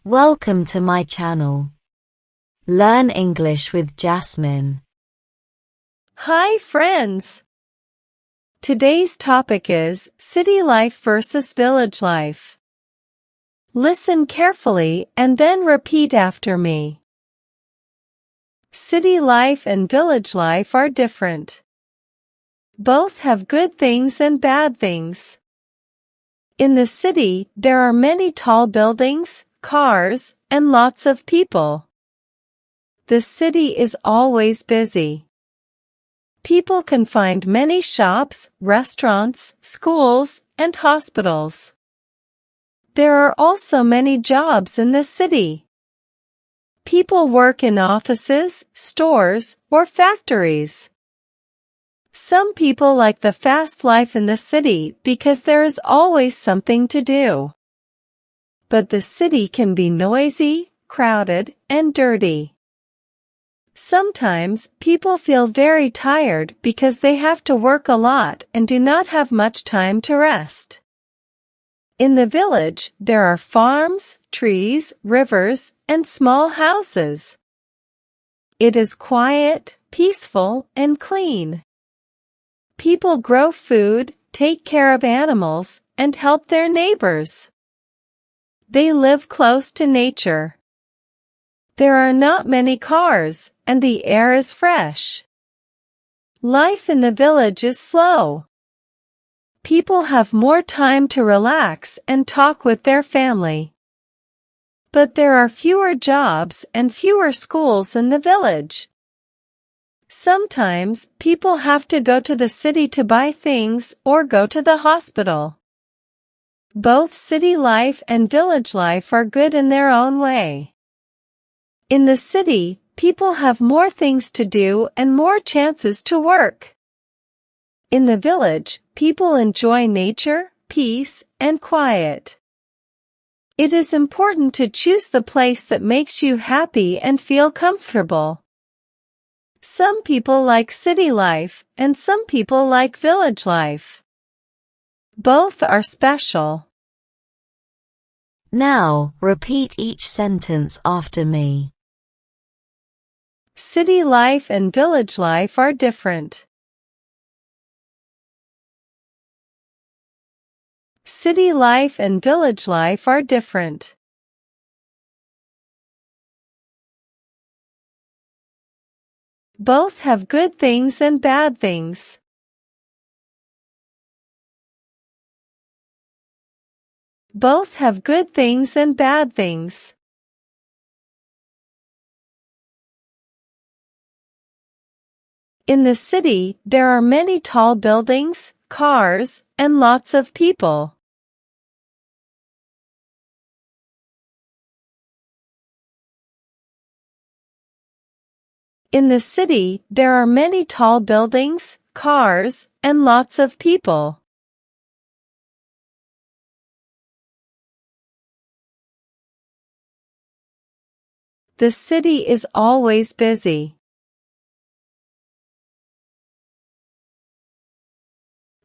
Welcome to my channel. Learn English with Jasmine. Hi friends! Today's topic is city life versus village life. Listen carefully and then repeat after me. City life and village life are different. Both have good things and bad things. In the city, there are many tall buildings, cars, and lots of people. The city is always busy. People can find many shops, restaurants, schools, and hospitals. There are also many jobs in the city. People work in offices, stores, or factories. Some people like the fast life in the city because there is always something to do. But the city can be noisy, crowded, and dirty. Sometimes people feel very tired because they have to work a lot and do not have much time to rest. In the village, there are farms, trees, rivers, and small houses. It is quiet, peaceful, and clean. People grow food, take care of animals, and help their neighbors. They live close to nature. There are not many cars, and the air is fresh. Life in the village is slow. People have more time to relax and talk with their family. But there are fewer jobs and fewer schools in the village. Sometimes people have to go to the city to buy things or go to the hospital. Both city life and village life are good in their own way. In the city, people have more things to do and more chances to work. In the village, people enjoy nature, peace, and quiet. It is important to choose the place that makes you happy and feel comfortable. Some people like city life, and some people like village life. Both are special. Now, repeat each sentence after me. City life and village life are different. City life and village life are different. Both have good things and bad things. Both have good things and bad things. In the city, there are many tall buildings, cars, and lots of people. In the city, there are many tall buildings, cars, and lots of people. The city is always busy.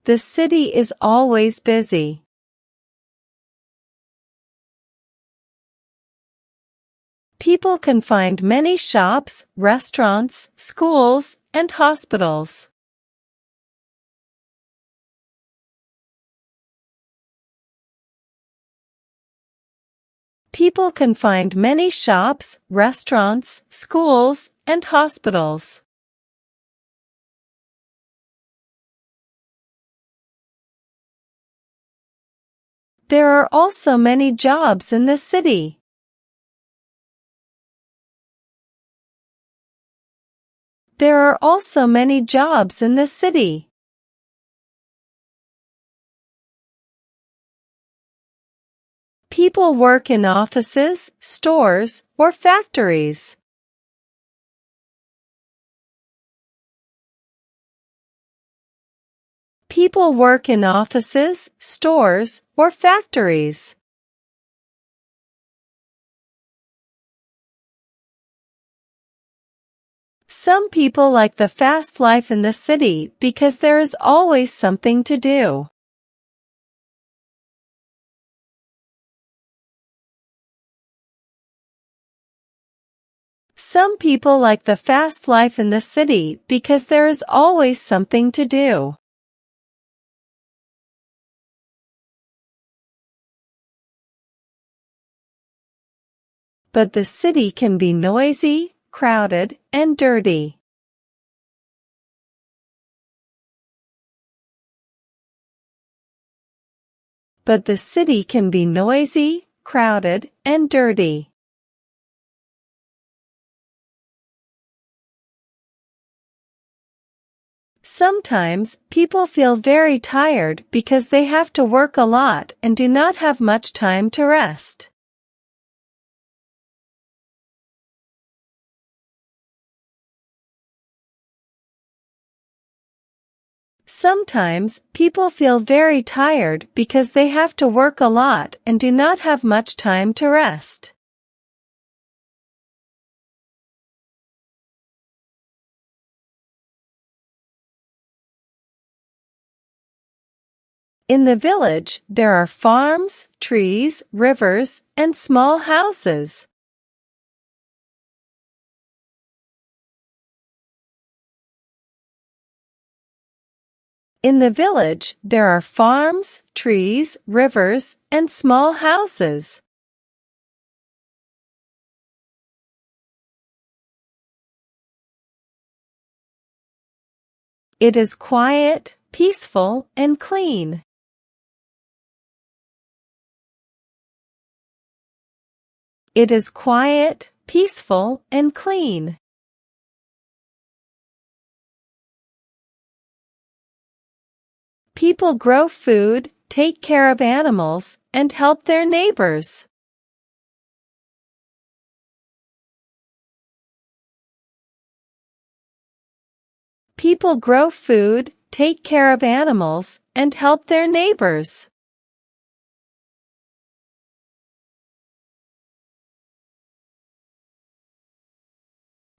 The city is always busy. People can find many shops, restaurants, schools, and hospitals. People can find many shops, restaurants, schools, and hospitals. There are also many jobs in the city. There are also many jobs in the city. People work in offices, stores, or factories. People work in offices, stores, or factories. Some people like the fast life in the city because there is always something to do. Some people like the fast life in the city because there is always something to do. But the city can be noisy, crowded, and dirty. But the city can be noisy, crowded, and dirty. Sometimes people feel very tired because they have to work a lot and do not have much time to rest. Sometimes people feel very tired because they have to work a lot and do not have much time to rest. In the village, there are farms, trees, rivers, and small houses. In the village, there are farms, trees, rivers, and small houses. It is quiet, peaceful, and clean. It is quiet, peaceful, and clean. People grow food, take care of animals, and help their neighbors. People grow food, take care of animals, and help their neighbors.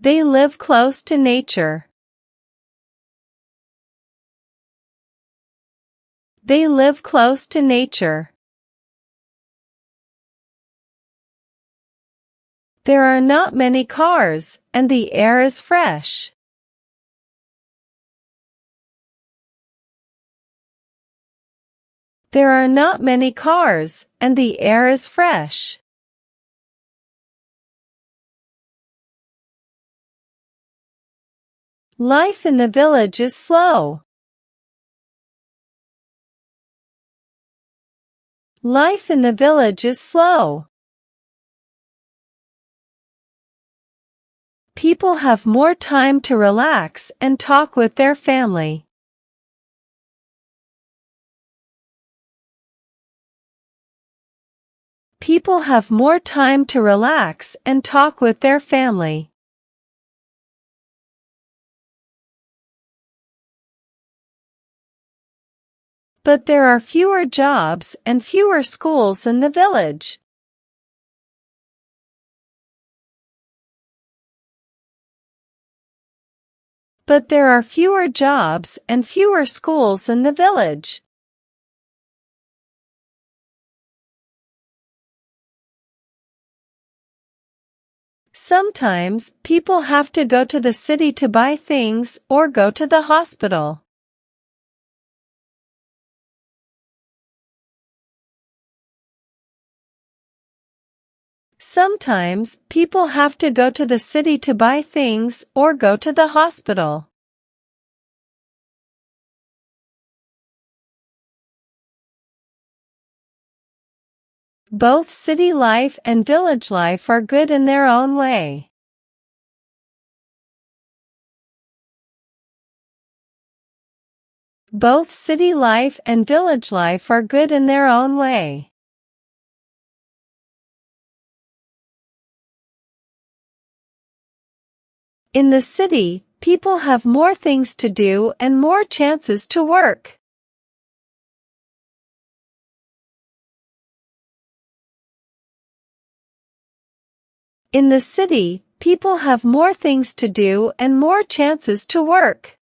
They live close to nature. They live close to nature. There are not many cars, and the air is fresh. There are not many cars, and the air is fresh. Life in the village is slow. Life in the village is slow. People have more time to relax and talk with their family. People have more time to relax and talk with their family. But there are fewer jobs and fewer schools in the village. But there are fewer jobs and fewer schools in the village. Sometimes people have to go to the city to buy things or go to the hospital. Sometimes people have to go to the city to buy things or go to the hospital. Both city life and village life are good in their own way. Both city life and village life are good in their own way. In the city, people have more things to do and more chances to work. In the city, people have more things to do and more chances to work.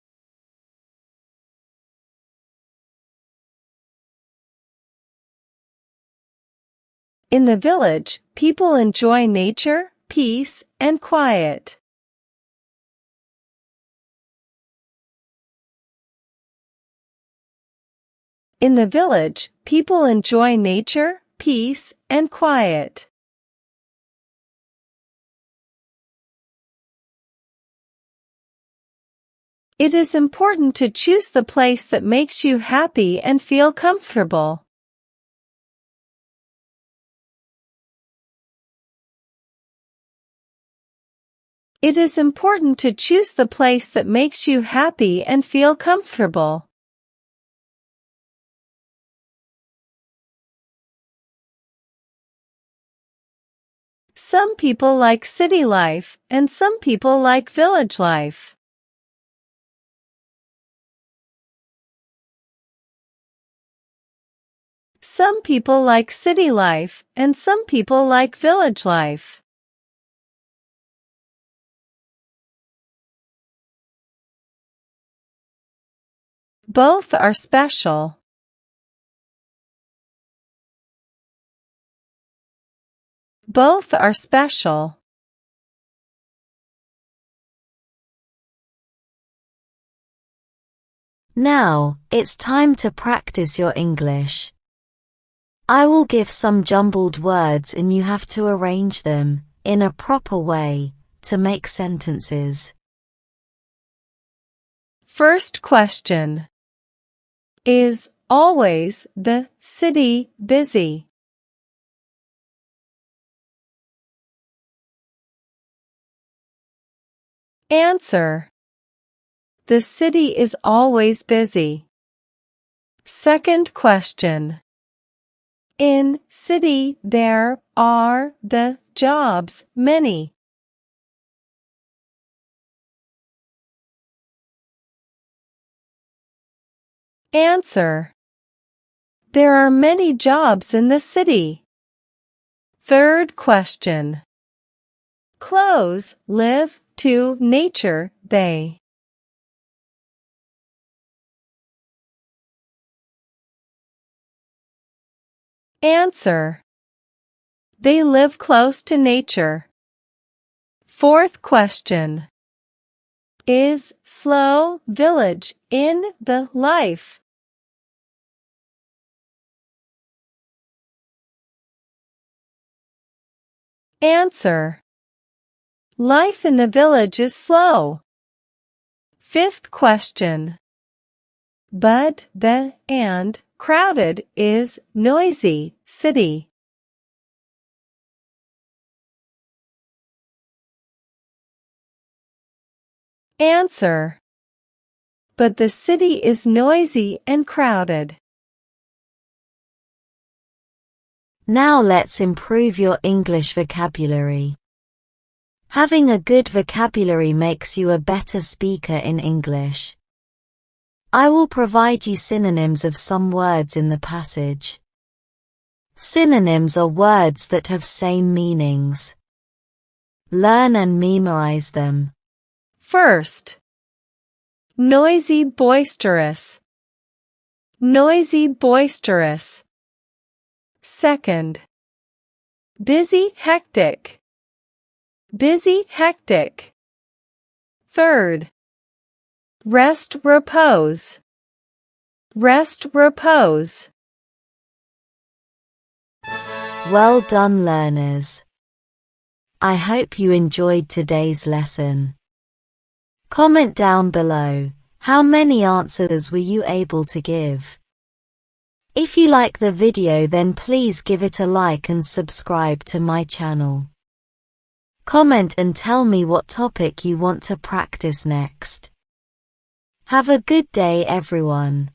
In the village, people enjoy nature, peace, and quiet. In the village, people enjoy nature, peace, and quiet. It is important to choose the place that makes you happy and feel comfortable. It is important to choose the place that makes you happy and feel comfortable. Some people like city life, and some people like village life. Some people like city life, and some people like village life. Both are special. Both are special. Now, it's time to practice your English. I will give some jumbled words and you have to arrange them, in a proper way, to make sentences. First question. Is always the city busy? Answer. The city is always busy. Second question. In city there are the jobs many? Answer. There are many jobs in the city. Third question. Close, live, to nature, they. Answer. They live close to nature. Fourth question. Is slow village in the life? Answer. Life in the village is slow. Fifth question. But the and crowded is noisy city. Answer. But the city is noisy and crowded. Now let's improve your English vocabulary. Having a good vocabulary makes you a better speaker in English. I will provide you synonyms of some words in the passage. Synonyms are words that have same meanings. Learn and memorize them. First. Noisy, boisterous. Noisy, boisterous. Second. Busy, hectic. Busy, hectic. Third. Rest, repose. Rest, repose. Well done, learners. I hope you enjoyed today's lesson. Comment down below, how many answers were you able to give? If you like the video, then please give it a like and subscribe to my channel. Comment and tell me what topic you want to practice next. Have a good day, everyone.